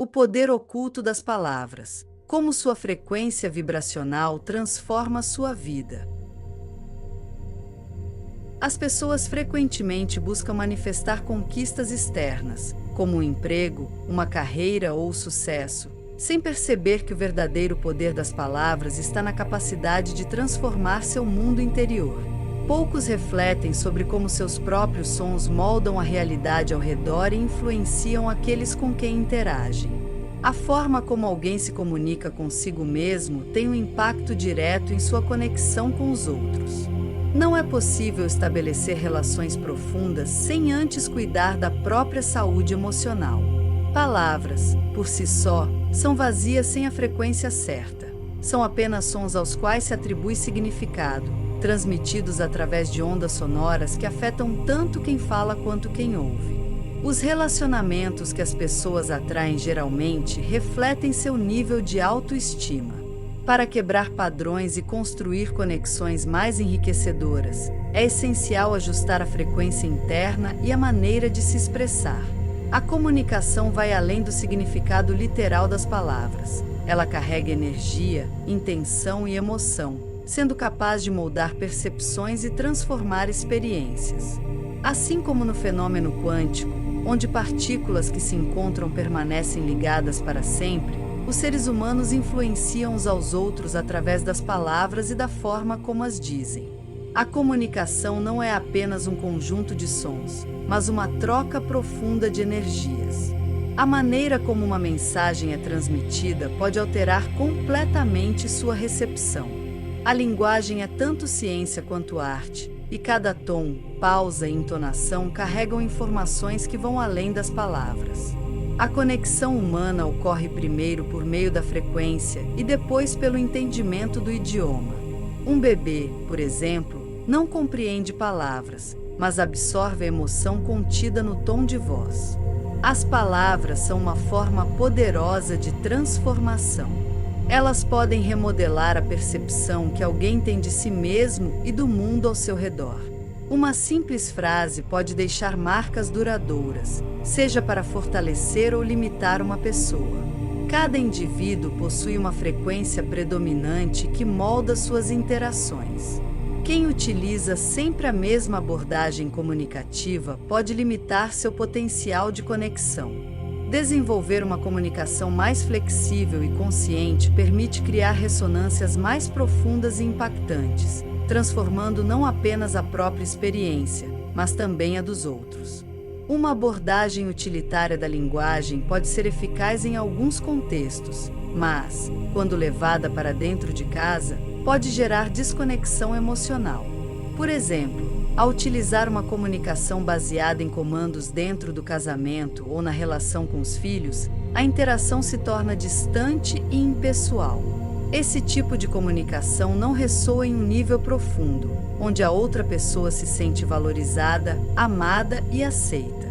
O poder oculto das palavras. Como sua frequência vibracional transforma sua vida. As pessoas frequentemente buscam manifestar conquistas externas, como um emprego, uma carreira ou sucesso, sem perceber que o verdadeiro poder das palavras está na capacidade de transformar seu mundo interior. Poucos refletem sobre como seus próprios sons moldam a realidade ao redor e influenciam aqueles com quem interagem. A forma como alguém se comunica consigo mesmo tem um impacto direto em sua conexão com os outros. Não é possível estabelecer relações profundas sem antes cuidar da própria saúde emocional. Palavras, por si só, são vazias sem a frequência certa. São apenas sons aos quais se atribui significado, transmitidos através de ondas sonoras que afetam tanto quem fala quanto quem ouve. Os relacionamentos que as pessoas atraem geralmente refletem seu nível de autoestima. Para quebrar padrões e construir conexões mais enriquecedoras, é essencial ajustar a frequência interna e a maneira de se expressar. A comunicação vai além do significado literal das palavras. Ela carrega energia, intenção e emoção, sendo capaz de moldar percepções e transformar experiências. Assim como no fenômeno quântico, onde partículas que se encontram permanecem ligadas para sempre, os seres humanos influenciam uns aos outros através das palavras e da forma como as dizem. A comunicação não é apenas um conjunto de sons, mas uma troca profunda de energias. A maneira como uma mensagem é transmitida pode alterar completamente sua recepção. A linguagem é tanto ciência quanto arte, e cada tom, pausa e entonação carregam informações que vão além das palavras. A conexão humana ocorre primeiro por meio da frequência e depois pelo entendimento do idioma. Um bebê, por exemplo, não compreende palavras, mas absorve a emoção contida no tom de voz. As palavras são uma forma poderosa de transformação. Elas podem remodelar a percepção que alguém tem de si mesmo e do mundo ao seu redor. Uma simples frase pode deixar marcas duradouras, seja para fortalecer ou limitar uma pessoa. Cada indivíduo possui uma frequência predominante que molda suas interações. Quem utiliza sempre a mesma abordagem comunicativa pode limitar seu potencial de conexão. Desenvolver uma comunicação mais flexível e consciente permite criar ressonâncias mais profundas e impactantes, transformando não apenas a própria experiência, mas também a dos outros. Uma abordagem utilitária da linguagem pode ser eficaz em alguns contextos, mas, quando levada para dentro de casa, pode gerar desconexão emocional. Por exemplo, ao utilizar uma comunicação baseada em comandos dentro do casamento ou na relação com os filhos, a interação se torna distante e impessoal. Esse tipo de comunicação não ressoa em um nível profundo, onde a outra pessoa se sente valorizada, amada e aceita.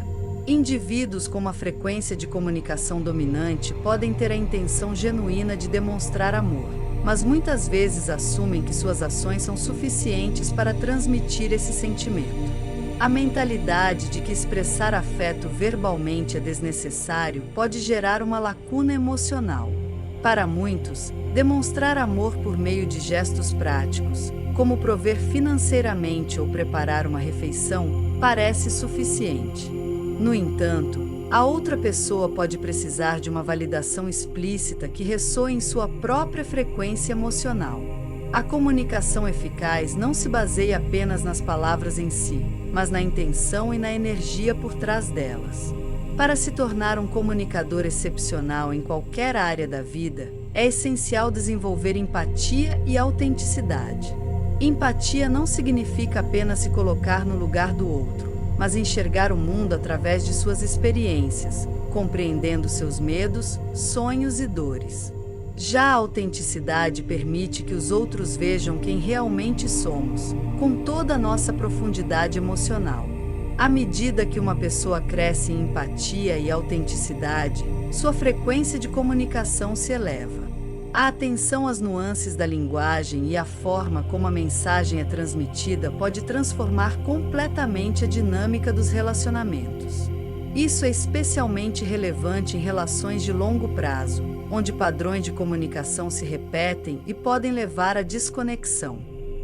Indivíduos com uma frequência de comunicação dominante podem ter a intenção genuína de demonstrar amor, mas muitas vezes assumem que suas ações são suficientes para transmitir esse sentimento. A mentalidade de que expressar afeto verbalmente é desnecessário pode gerar uma lacuna emocional. Para muitos, demonstrar amor por meio de gestos práticos, como prover financeiramente ou preparar uma refeição, parece suficiente. No entanto, a outra pessoa pode precisar de uma validação explícita que ressoe em sua própria frequência emocional. A comunicação eficaz não se baseia apenas nas palavras em si, mas na intenção e na energia por trás delas. Para se tornar um comunicador excepcional em qualquer área da vida, é essencial desenvolver empatia e autenticidade. Empatia não significa apenas se colocar no lugar do outro, mas enxergar o mundo através de suas experiências, compreendendo seus medos, sonhos e dores. Já a autenticidade permite que os outros vejam quem realmente somos, com toda a nossa profundidade emocional. À medida que uma pessoa cresce em empatia e autenticidade, sua frequência de comunicação se eleva. A atenção às nuances da linguagem e à forma como a mensagem é transmitida pode transformar completamente a dinâmica dos relacionamentos. Isso é especialmente relevante em relações de longo prazo, onde padrões de comunicação se repetem e podem levar à desconexão.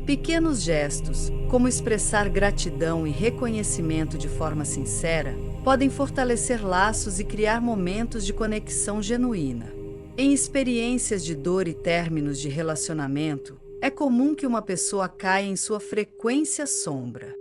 Pequenos gestos, como expressar gratidão e reconhecimento de forma sincera, podem fortalecer laços e criar momentos de conexão genuína. Em experiências de dor e términos de relacionamento, é comum que uma pessoa caia em sua frequência sombra.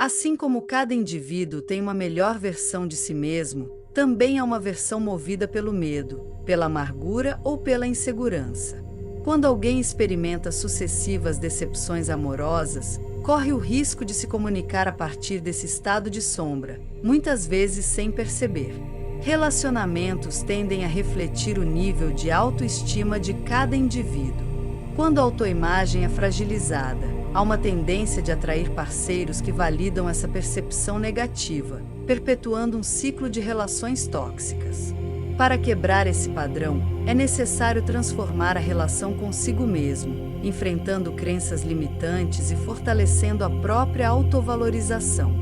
Assim como cada indivíduo tem uma melhor versão de si mesmo, também há uma versão movida pelo medo, pela amargura ou pela insegurança. Quando alguém experimenta sucessivas decepções amorosas, corre o risco de se comunicar a partir desse estado de sombra, muitas vezes sem perceber. Relacionamentos tendem a refletir o nível de autoestima de cada indivíduo. Quando a autoimagem é fragilizada, há uma tendência de atrair parceiros que validam essa percepção negativa, perpetuando um ciclo de relações tóxicas. Para quebrar esse padrão, é necessário transformar a relação consigo mesmo, enfrentando crenças limitantes e fortalecendo a própria autovalorização.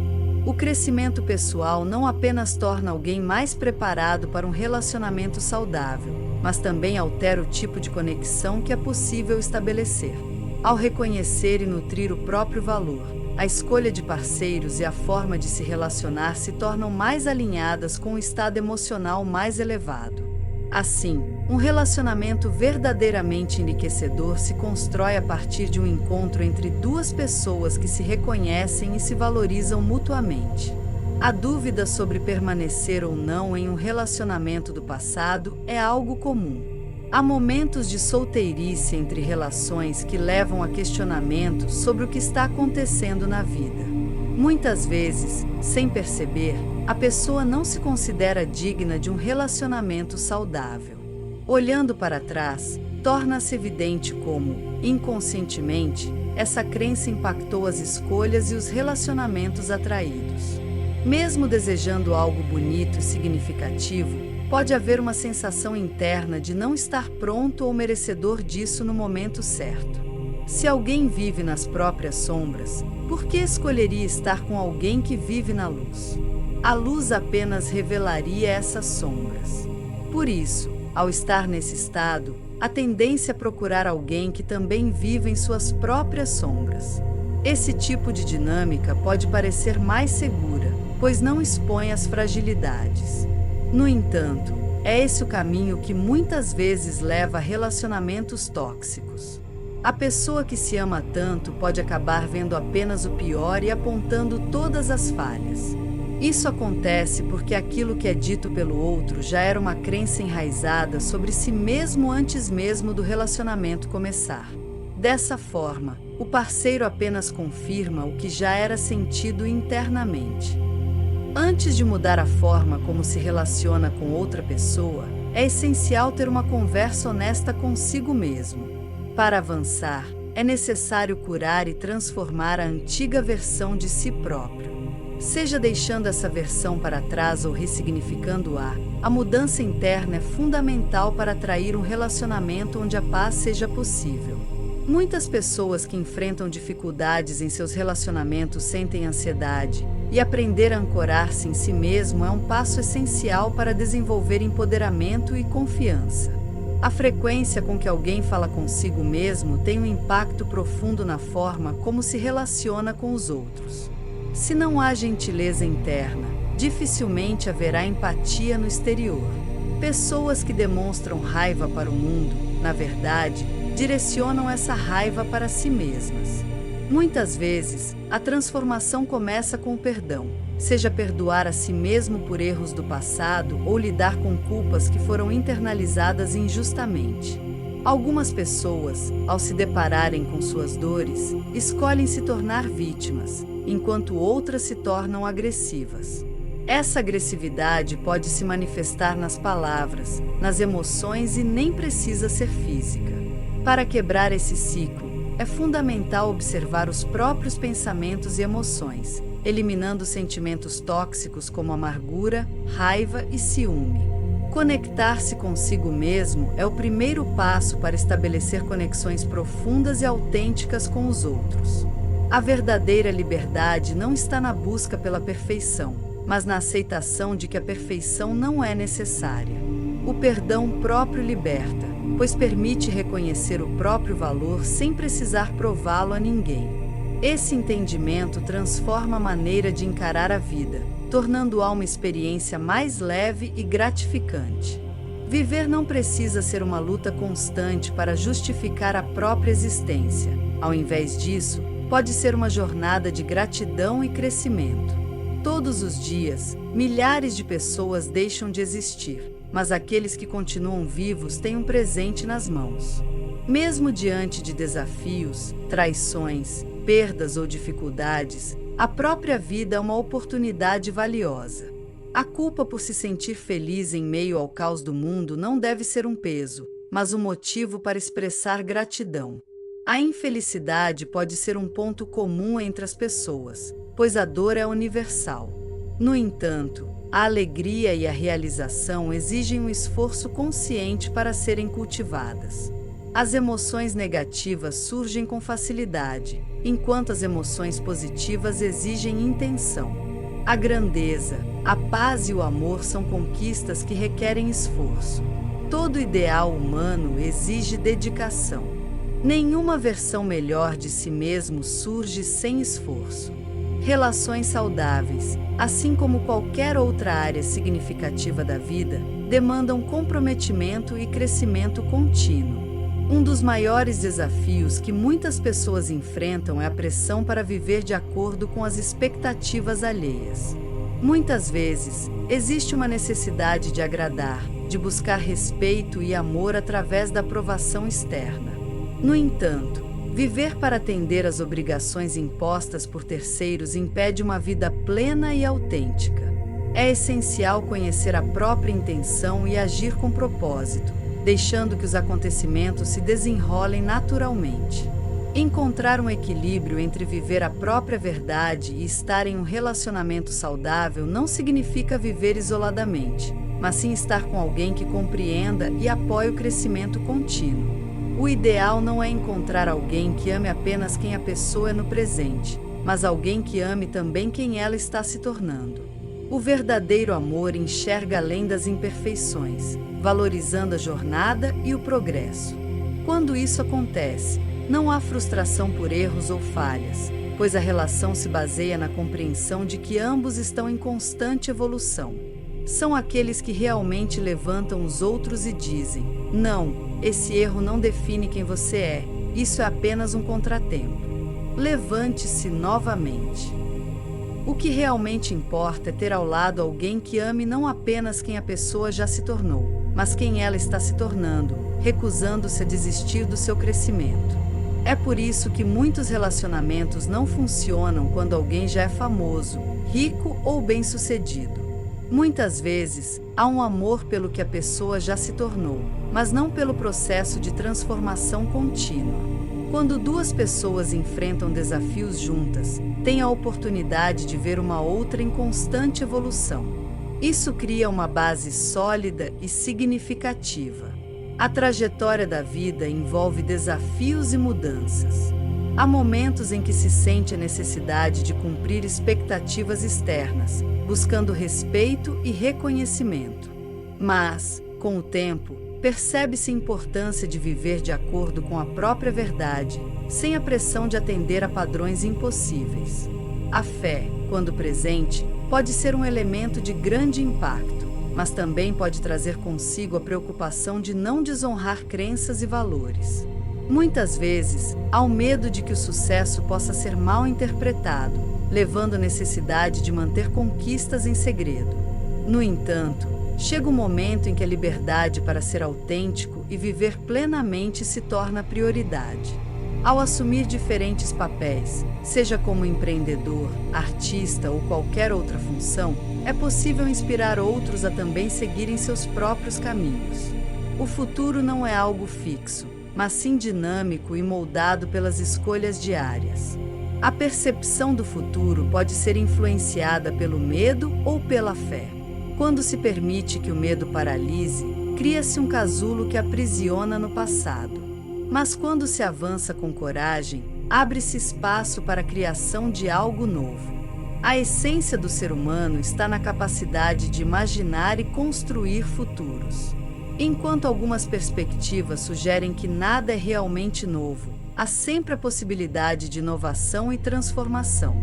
O crescimento pessoal não apenas torna alguém mais preparado para um relacionamento saudável, mas também altera o tipo de conexão que é possível estabelecer. Ao reconhecer e nutrir o próprio valor, a escolha de parceiros e a forma de se relacionar se tornam mais alinhadas com um estado emocional mais elevado. Assim, um relacionamento verdadeiramente enriquecedor se constrói a partir de um encontro entre duas pessoas que se reconhecem e se valorizam mutuamente. A dúvida sobre permanecer ou não em um relacionamento do passado é algo comum. Há momentos de solteirice entre relações que levam a questionamentos sobre o que está acontecendo na vida. Muitas vezes, sem perceber, a pessoa não se considera digna de um relacionamento saudável. Olhando para trás, torna-se evidente como, inconscientemente, essa crença impactou as escolhas e os relacionamentos atraídos. Mesmo desejando algo bonito e significativo, pode haver uma sensação interna de não estar pronto ou merecedor disso no momento certo. Se alguém vive nas próprias sombras, por que escolheria estar com alguém que vive na luz? A luz apenas revelaria essas sombras. Por isso, ao estar nesse estado, a tendência é procurar alguém que também vive em suas próprias sombras. Esse tipo de dinâmica pode parecer mais segura, pois não expõe as fragilidades. No entanto, é esse o caminho que muitas vezes leva a relacionamentos tóxicos. A pessoa que se ama tanto pode acabar vendo apenas o pior e apontando todas as falhas. Isso acontece porque aquilo que é dito pelo outro já era uma crença enraizada sobre si mesmo antes mesmo do relacionamento começar. Dessa forma, o parceiro apenas confirma o que já era sentido internamente. Antes de mudar a forma como se relaciona com outra pessoa, é essencial ter uma conversa honesta consigo mesmo. Para avançar, é necessário curar e transformar a antiga versão de si próprio. Seja deixando essa versão para trás ou ressignificando-a, a mudança interna é fundamental para atrair um relacionamento onde a paz seja possível. Muitas pessoas que enfrentam dificuldades em seus relacionamentos sentem ansiedade, e aprender a ancorar-se em si mesmo é um passo essencial para desenvolver empoderamento e confiança. A frequência com que alguém fala consigo mesmo tem um impacto profundo na forma como se relaciona com os outros. Se não há gentileza interna, dificilmente haverá empatia no exterior. Pessoas que demonstram raiva para o mundo, na verdade, direcionam essa raiva para si mesmas. Muitas vezes, a transformação começa com o perdão, seja perdoar a si mesmo por erros do passado ou lidar com culpas que foram internalizadas injustamente. Algumas pessoas, ao se depararem com suas dores, escolhem se tornar vítimas, enquanto outras se tornam agressivas. Essa agressividade pode se manifestar nas palavras, nas emoções e nem precisa ser física. Para quebrar esse ciclo, é fundamental observar os próprios pensamentos e emoções, eliminando sentimentos tóxicos como amargura, raiva e ciúme. Conectar-se consigo mesmo é o primeiro passo para estabelecer conexões profundas e autênticas com os outros. A verdadeira liberdade não está na busca pela perfeição, mas na aceitação de que a perfeição não é necessária. O perdão próprio liberta, pois permite reconhecer o próprio valor sem precisar prová-lo a ninguém. Esse entendimento transforma a maneira de encarar a vida, tornando-a uma experiência mais leve e gratificante. Viver não precisa ser uma luta constante para justificar a própria existência. Ao invés disso, pode ser uma jornada de gratidão e crescimento. Todos os dias, milhares de pessoas deixam de existir, mas aqueles que continuam vivos têm um presente nas mãos. Mesmo diante de desafios, traições, perdas ou dificuldades, a própria vida é uma oportunidade valiosa. A culpa por se sentir feliz em meio ao caos do mundo não deve ser um peso, mas um motivo para expressar gratidão. A infelicidade pode ser um ponto comum entre as pessoas, pois a dor é universal. No entanto, a alegria e a realização exigem um esforço consciente para serem cultivadas. As emoções negativas surgem com facilidade, enquanto as emoções positivas exigem intenção. A grandeza, a paz e o amor são conquistas que requerem esforço. Todo ideal humano exige dedicação. Nenhuma versão melhor de si mesmo surge sem esforço. Relações saudáveis, assim como qualquer outra área significativa da vida, demandam comprometimento e crescimento contínuo. Um dos maiores desafios que muitas pessoas enfrentam é a pressão para viver de acordo com as expectativas alheias. Muitas vezes, existe uma necessidade de agradar, de buscar respeito e amor através da aprovação externa. No entanto, viver para atender às obrigações impostas por terceiros impede uma vida plena e autêntica. É essencial conhecer a própria intenção e agir com propósito, deixando que os acontecimentos se desenrolem naturalmente. Encontrar um equilíbrio entre viver a própria verdade e estar em um relacionamento saudável não significa viver isoladamente, mas sim estar com alguém que compreenda e apoie o crescimento contínuo. O ideal não é encontrar alguém que ame apenas quem a pessoa é no presente, mas alguém que ame também quem ela está se tornando. O verdadeiro amor enxerga além das imperfeições, valorizando a jornada e o progresso. Quando isso acontece, não há frustração por erros ou falhas, pois a relação se baseia na compreensão de que ambos estão em constante evolução. São aqueles que realmente levantam os outros e dizem: não, esse erro não define quem você é, isso é apenas um contratempo. Levante-se novamente. O que realmente importa é ter ao lado alguém que ame não apenas quem a pessoa já se tornou, mas quem ela está se tornando, recusando-se a desistir do seu crescimento. É por isso que muitos relacionamentos não funcionam quando alguém já é famoso, rico ou bem-sucedido. Muitas vezes, há um amor pelo que a pessoa já se tornou, mas não pelo processo de transformação contínua. Quando duas pessoas enfrentam desafios juntas, têm a oportunidade de ver uma outra em constante evolução. Isso cria uma base sólida e significativa. A trajetória da vida envolve desafios e mudanças. Há momentos em que se sente a necessidade de cumprir expectativas externas, buscando respeito e reconhecimento. Mas, com o tempo, percebe-se a importância de viver de acordo com a própria verdade, sem a pressão de atender a padrões impossíveis. A fé, quando presente, pode ser um elemento de grande impacto, mas também pode trazer consigo a preocupação de não desonrar crenças e valores. Muitas vezes, há o medo de que o sucesso possa ser mal interpretado, levando à necessidade de manter conquistas em segredo. No entanto, chega o momento em que a liberdade para ser autêntico e viver plenamente se torna prioridade. Ao assumir diferentes papéis, seja como empreendedor, artista ou qualquer outra função, é possível inspirar outros a também seguirem seus próprios caminhos. O futuro não é algo fixo, mas sim dinâmico e moldado pelas escolhas diárias. A percepção do futuro pode ser influenciada pelo medo ou pela fé. Quando se permite que o medo paralise, cria-se um casulo que aprisiona no passado. Mas quando se avança com coragem, abre-se espaço para a criação de algo novo. A essência do ser humano está na capacidade de imaginar e construir futuros. Enquanto algumas perspectivas sugerem que nada é realmente novo, há sempre a possibilidade de inovação e transformação.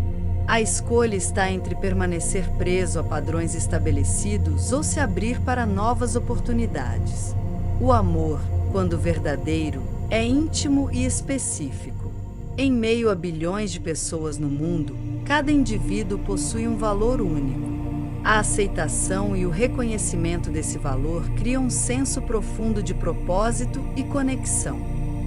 A escolha está entre permanecer preso a padrões estabelecidos ou se abrir para novas oportunidades. O amor, quando verdadeiro, é íntimo e específico. Em meio a bilhões de pessoas no mundo, cada indivíduo possui um valor único. A aceitação e o reconhecimento desse valor criam um senso profundo de propósito e conexão.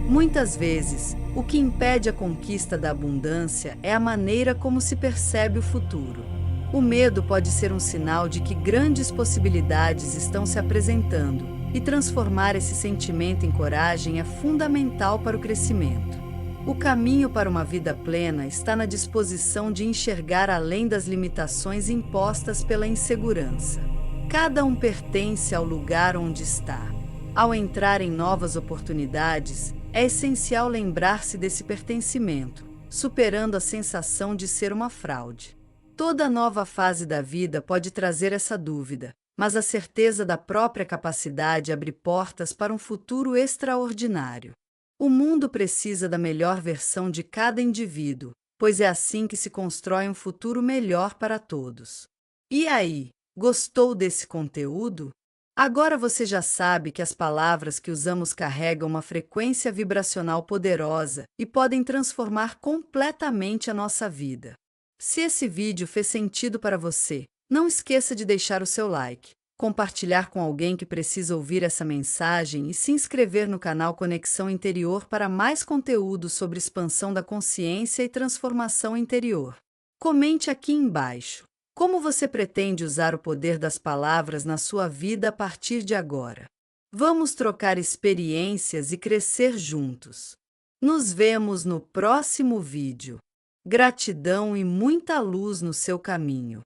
Muitas vezes, o que impede a conquista da abundância é a maneira como se percebe o futuro. O medo pode ser um sinal de que grandes possibilidades estão se apresentando, e transformar esse sentimento em coragem é fundamental para o crescimento. O caminho para uma vida plena está na disposição de enxergar além das limitações impostas pela insegurança. Cada um pertence ao lugar onde está. Ao entrar em novas oportunidades, é essencial lembrar-se desse pertencimento, superando a sensação de ser uma fraude. Toda nova fase da vida pode trazer essa dúvida, mas a certeza da própria capacidade abre portas para um futuro extraordinário. O mundo precisa da melhor versão de cada indivíduo, pois é assim que se constrói um futuro melhor para todos. E aí, gostou desse conteúdo? Agora você já sabe que as palavras que usamos carregam uma frequência vibracional poderosa e podem transformar completamente a nossa vida. Se esse vídeo fez sentido para você, não esqueça de deixar o seu like, compartilhar com alguém que precisa ouvir essa mensagem e se inscrever no canal Conexão Interior para mais conteúdo sobre expansão da consciência e transformação interior. Comente aqui embaixo. Como você pretende usar o poder das palavras na sua vida a partir de agora? Vamos trocar experiências e crescer juntos. Nos vemos no próximo vídeo. Gratidão e muita luz no seu caminho.